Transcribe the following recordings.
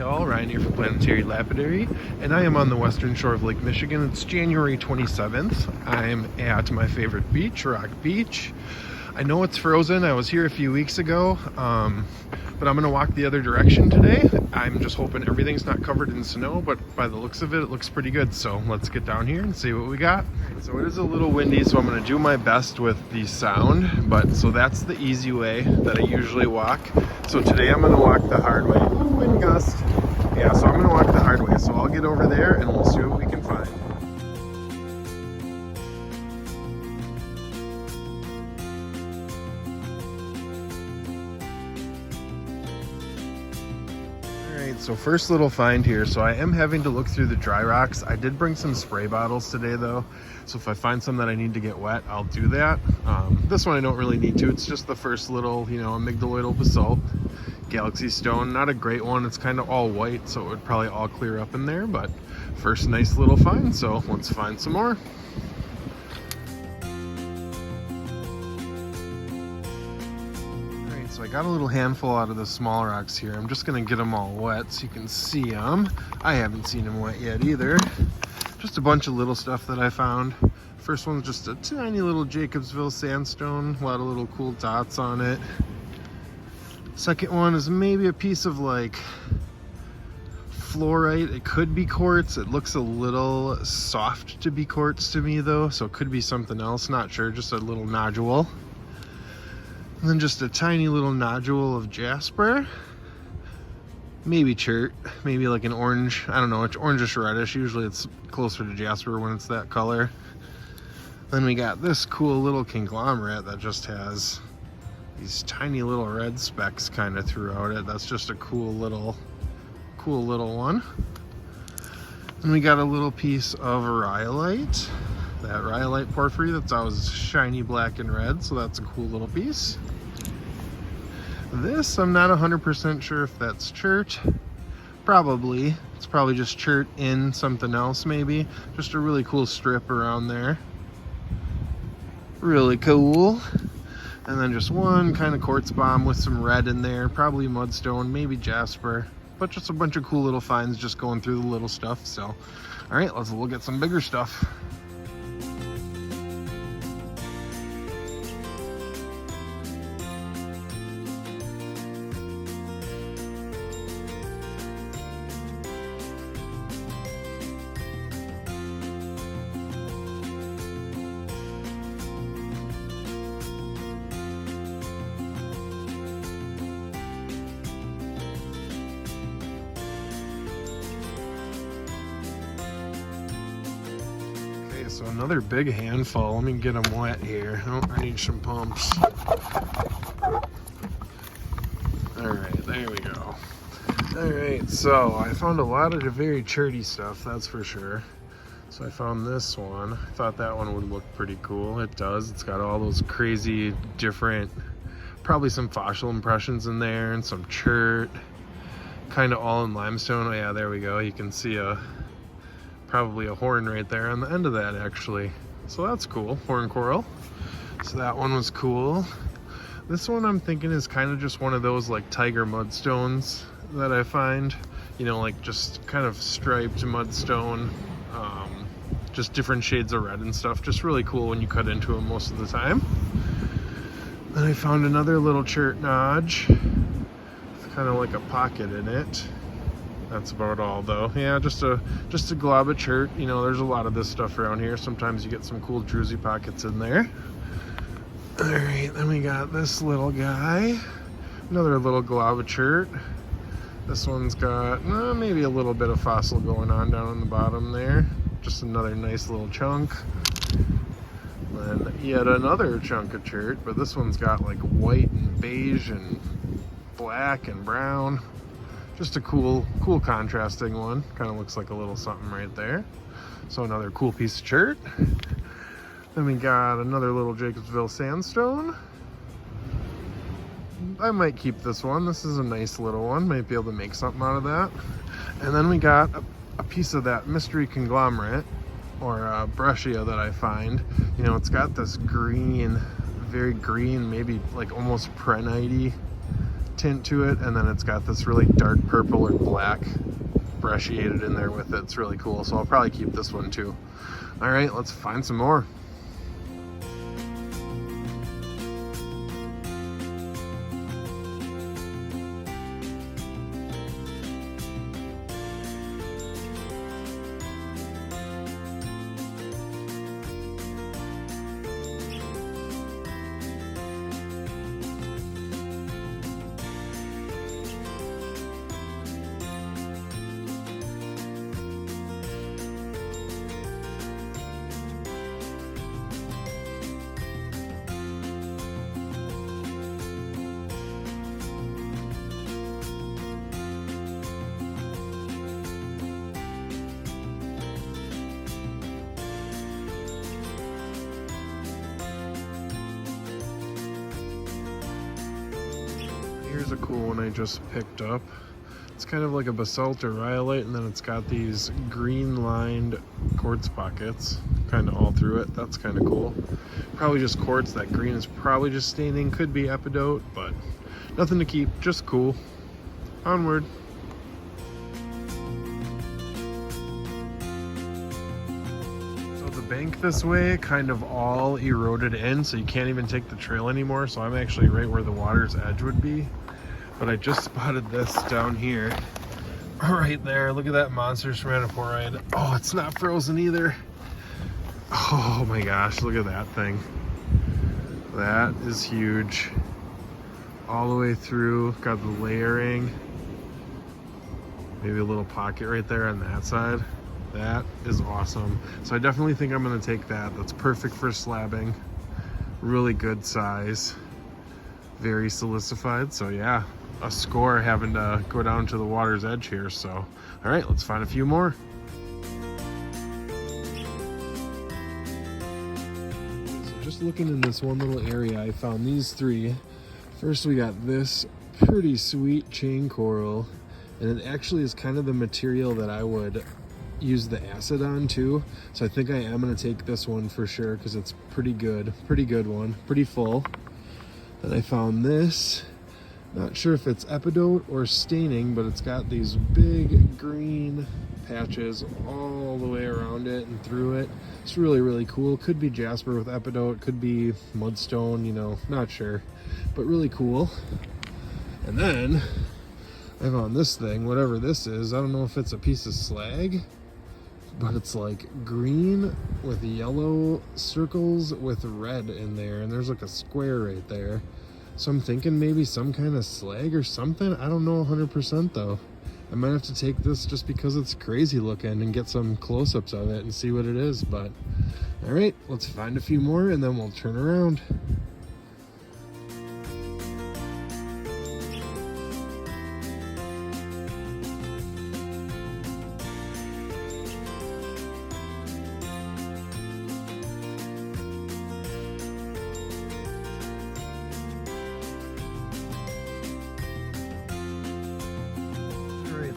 Hey all, Ryan here from Planetary Lapidary, and I am on the western shore of Lake Michigan. It's January 27th. I'm at my favorite beach, Rock Beach. I know it's frozen. I was here a few weeks ago, but I'm going to walk the other direction today. I'm just hoping everything's not covered in snow, but by the looks of it, it looks pretty good. So let's get down here and see what we got. So it is a little windy, so I'm going to do my best with the sound, so that's the easy way that I usually walk. So today I'm going to walk the hard way. Ooh, wind gust. Yeah, so I'm going to walk the hard way. So I'll get over there and we'll see what we can find. So first little find here. So I am having to look through the dry rocks. I did bring some spray bottles today though, so if I find some that I need to get wet, I'll do that. This one I don't really need to. It's just the first little, amygdaloidal basalt, galaxy stone. Not a great one. It's kind of all white, so it would probably all clear up in there, but first nice little find. So let's find some more. So I got a little handful out of the small rocks here. I'm just gonna get them all wet so you can see them. I haven't seen them wet yet either. Just a bunch of little stuff that I found. First one's just a tiny little Jacobsville sandstone, a lot of little cool dots on it. Second one is maybe a piece of like fluorite. It could be quartz. It looks a little soft to be quartz to me though, so it could be something else, not sure, just a little nodule. And then just a tiny little nodule of jasper, maybe chert, maybe like an orange, I don't know, it's orangish reddish. Usually it's closer to jasper when it's that color. Then we got this cool little conglomerate that just has these tiny little red specks kind of throughout it. That's just a cool little one. And we got a little piece of rhyolite. That rhyolite porphyry that's always shiny black and red, so that's a cool little piece. This, I'm not 100% sure if that's chert. Probably. It's probably just chert in something else maybe. Just a really cool strip around there. Really cool. And then just one kind of quartz bomb with some red in there. Probably mudstone, maybe jasper. But just a bunch of cool little finds just going through the little stuff. So, all right, let's look at some bigger stuff. So another big handful. Let me get them wet here. Oh, I need some pumps. All right, there we go. All right, so I found a lot of the very cherty stuff, that's for sure. So I found this one. I thought that one would look pretty cool. It does. It's got all those crazy different, probably some fossil impressions in there and some chert, kind of all in limestone. Oh yeah, there we go. You can see probably a horn right there on the end of that actually. So that's cool, horn coral. So that one was cool. This one I'm thinking is kind of just one of those like tiger mudstones that I find, like just kind of striped mudstone, just different shades of red and stuff. Just really cool when you cut into them most of the time. Then I found another little chert nodge with kind of like a pocket in it. That's about all though. Yeah, just a glob of chert. There's a lot of this stuff around here. Sometimes you get some cool druzy pockets in there. All right, then we got this little guy. Another little glob of chert. This one's got maybe a little bit of fossil going on down on the bottom there. Just another nice little chunk. Then yet another chunk of chert, but this one's got like white and beige and black and brown. Just a cool contrasting one. Kind of looks like a little something right there. So another cool piece of chert. Then we got another little Jacobsville sandstone. I might keep this one. This is a nice little one. Might be able to make something out of that. And then we got a piece of that mystery conglomerate, or breccia that I find. It's got this green, very green, maybe like almost prenite-y tint to it, and then it's got this really dark purple or black brecciated in there with it. It's really cool, so I'll probably keep this one too. All right, let's find some more. Here's a cool one I just picked up. It's kind of like a basalt or rhyolite, and then it's got these green lined quartz pockets kind of all through it. That's kind of cool. Probably just quartz. That green is probably just staining. Could be epidote, but nothing to keep. Just cool. Onward. Bank this way kind of all eroded in, so you can't even take the trail anymore. So I'm actually right where the water's edge would be, but I just spotted this down here right there. Look at that monster spermatoporide. Oh, it's not frozen either. Oh my gosh, look at that thing. That is huge. All the way through, got the layering, maybe a little pocket right there on that side. That is awesome. So I definitely think I'm going to take that. That's perfect for slabbing. Really good size. Very silicified. So yeah, a score having to go down to the water's edge here. So, all right, let's find a few more. So just looking in this one little area, I found these three. First, we got this pretty sweet chain coral. And it actually is kind of the material that I would use the acid on too, so I think I am going to take this one for sure because it's pretty good one, pretty full. Then I found this, not sure if it's epidote or staining, but it's got these big green patches all the way around it and through it. It's really cool. Could be jasper with epidote, could be mudstone, you know, not sure, but really cool. And then I found this thing, whatever this is. I don't know if it's a piece of slag, but it's like green with yellow circles with red in there, and there's like a square right there. So I'm thinking maybe some kind of slag or something. I don't know 100% though. I might have to take this just because it's crazy looking and get some close-ups of it and see what it is. But all right, let's find a few more and then we'll turn around.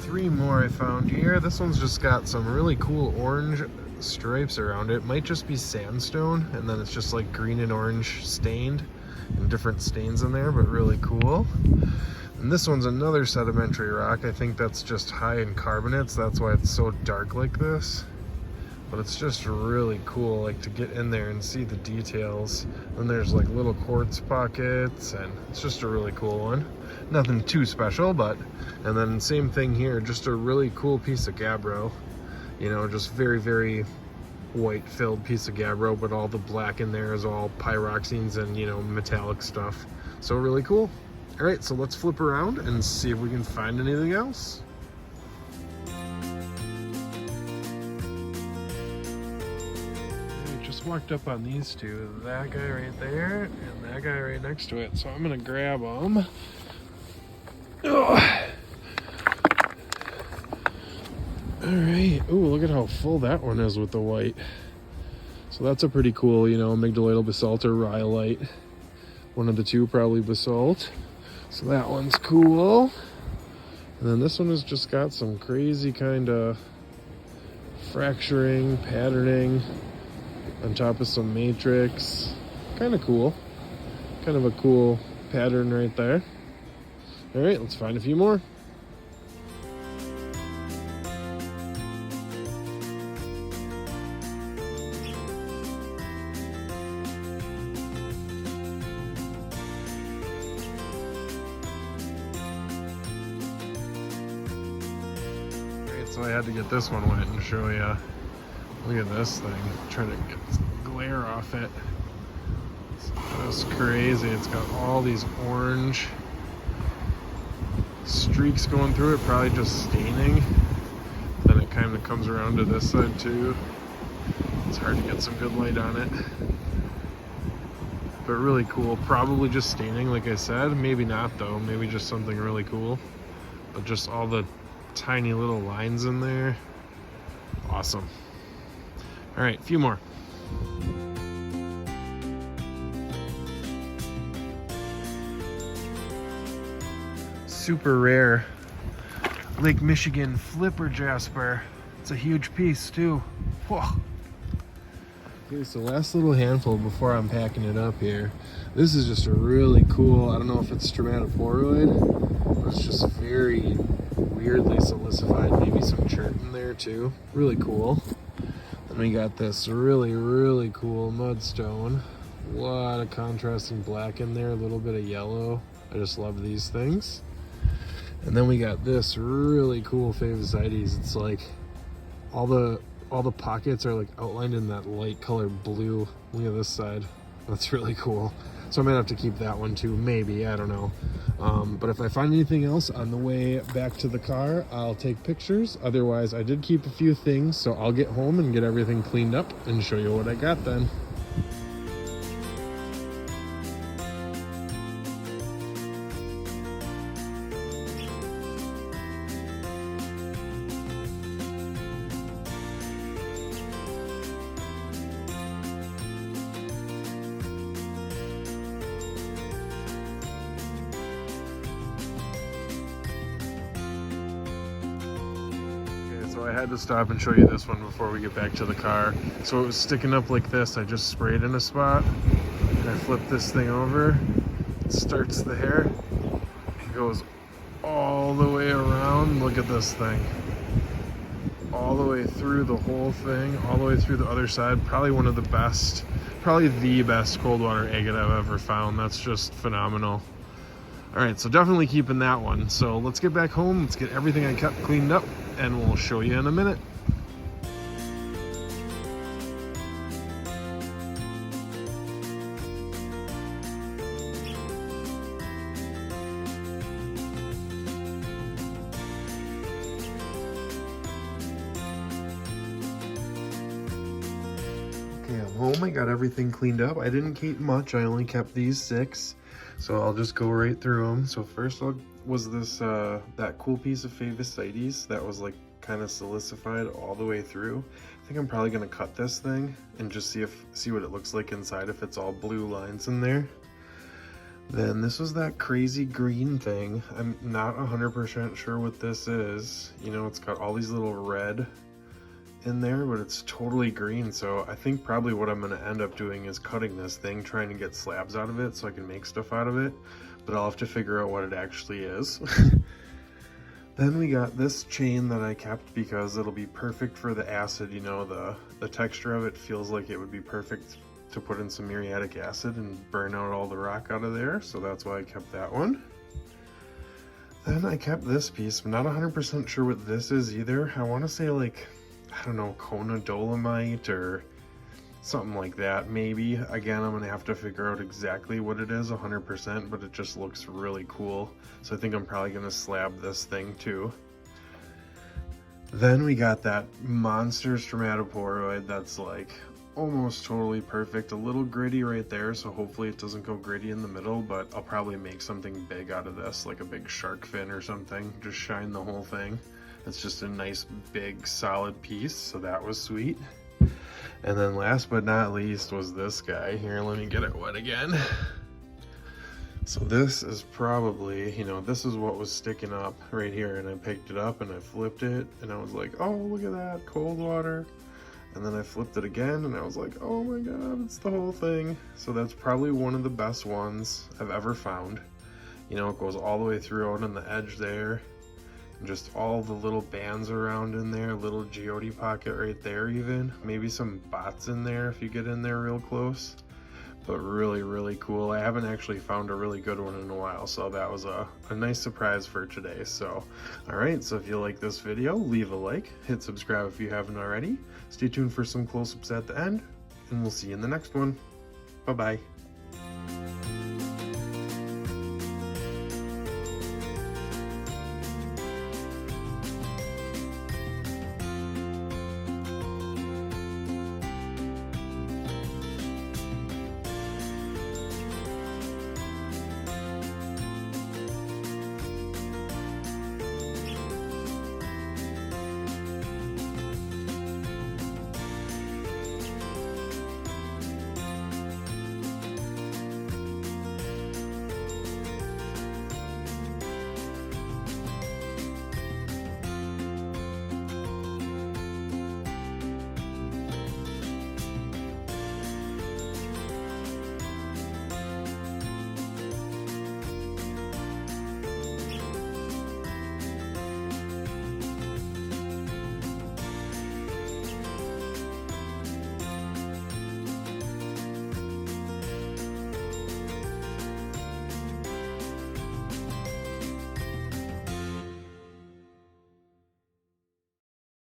Three more I found here. This one's just got some really cool orange stripes around it. Might just be sandstone, and then it's just like green and orange stained and different stains in there, but really cool. And this one's another sedimentary rock. I think that's just high in carbonates. That's why it's so dark like this. But it's just really cool, like to get in there and see the details. And there's like little quartz pockets, and it's just a really cool one. Nothing too special, but, and then same thing here, just a really cool piece of gabbro. You know, just very white filled piece of gabbro, but all the black in there is all pyroxenes and, you know, metallic stuff. So really cool. All right, so let's flip around and see if we can find anything else. Just walked up on these two, that guy right there and that guy right next to it. So I'm gonna grab them. Oh. All right. Ooh, look at how full that one is with the white. So that's a pretty cool, you know, amygdaloidal basalt or rhyolite. One of the two, probably basalt. So that one's cool. And then this one has just got some crazy kind of fracturing, patterning on top of some matrix. Kind of cool. Kind of a cool pattern right there. All right, let's find a few more. So I had to get this one wet and show you. Look at this thing. Trying to get glare off it. It's just crazy. It's got all these orange streaks going through it, probably just staining. Then it kind of comes around to this side too. It's hard to get some good light on it. But really cool. Probably just staining, like I said. Maybe not though. Maybe just something really cool. But just all the tiny little lines in there. Awesome. All right, a few more. Super rare Lake Michigan flipper jasper. It's a huge piece too. Whoa. Okay, so last little handful before I'm packing it up here. This is just a really cool, I don't know if it's stromatoporoid, but it's just very weirdly silicified, maybe some chert in there too. Really cool. Then we got this really cool mudstone. A lot of contrasting black in there, a little bit of yellow. I just love these things. And then we got this really cool Favosites. It's like all the pockets are like outlined in that light colored blue. Look at this side. That's really cool. So I might have to keep that one too, maybe, I don't know. But if I find anything else on the way back to the car, I'll take pictures. Otherwise, I did keep a few things, so I'll get home and get everything cleaned up and show you what I got then. So I had to stop and show you this one before we get back to the car. So it was sticking up like this. I just sprayed in a spot and I flip this thing over. It starts the hair. It goes all the way around. Look at this thing. All the way through the whole thing, all the way through the other side. Probably one of the best, probably the best Coldwater Agate I've ever found. That's just phenomenal. All right, so definitely keeping that one. So let's get back home. Let's get everything I kept cleaned up and we'll show you in a minute. Okay, I'm home. I got everything cleaned up. I didn't keep much. I only kept these 6. So I'll just go right through them. So first was this that cool piece of Favosites that was like kind of silicified all the way through. I think I'm probably gonna cut this thing and just see what it looks like inside if it's all blue lines in there. Then this was that crazy green thing. I'm not 100% sure what this is. You know, it's got all these little red in there, but it's totally green. So I think probably what I'm going to end up doing is cutting this thing, trying to get slabs out of it so I can make stuff out of it, but I'll have to figure out what it actually is. Then we got this chain that I kept because it'll be perfect for the acid. You know, the texture of it feels like it would be perfect to put in some muriatic acid and burn out all the rock out of there, so that's why I kept that one. Then I kept this piece. I'm not 100% sure what this is either. I want to say like, I don't know, Kona Dolomite or something like that, maybe. Again, I'm gonna have to figure out exactly what it is 100%, but it just looks really cool. So I think I'm probably gonna slab this thing too. Then we got that monster stromatoporoid that's like almost totally perfect. A little gritty right there, so hopefully it doesn't go gritty in the middle, but I'll probably make something big out of this, like a big shark fin or something. Just shine the whole thing. It's just a nice big solid piece, so that was sweet. And then last but not least was this guy. Here, let me get it wet again. So this is probably, you know, this is what was sticking up right here, and I picked it up and I flipped it and I was like, oh, look at that, cold water. And then I flipped it again and I was like, oh my god, it's the whole thing. So that's probably one of the best ones I've ever found. You know, it goes all the way through out on the edge there. And just all the little bands around in there, little geode pocket right there even. Maybe some bots in there if you get in there real close. But really, really cool. I haven't actually found a really good one in a while, so that was a nice surprise for today. So, alright, so if you like this video, leave a like, hit subscribe if you haven't already. Stay tuned for some close-ups at the end, and we'll see you in the next one. Bye-bye.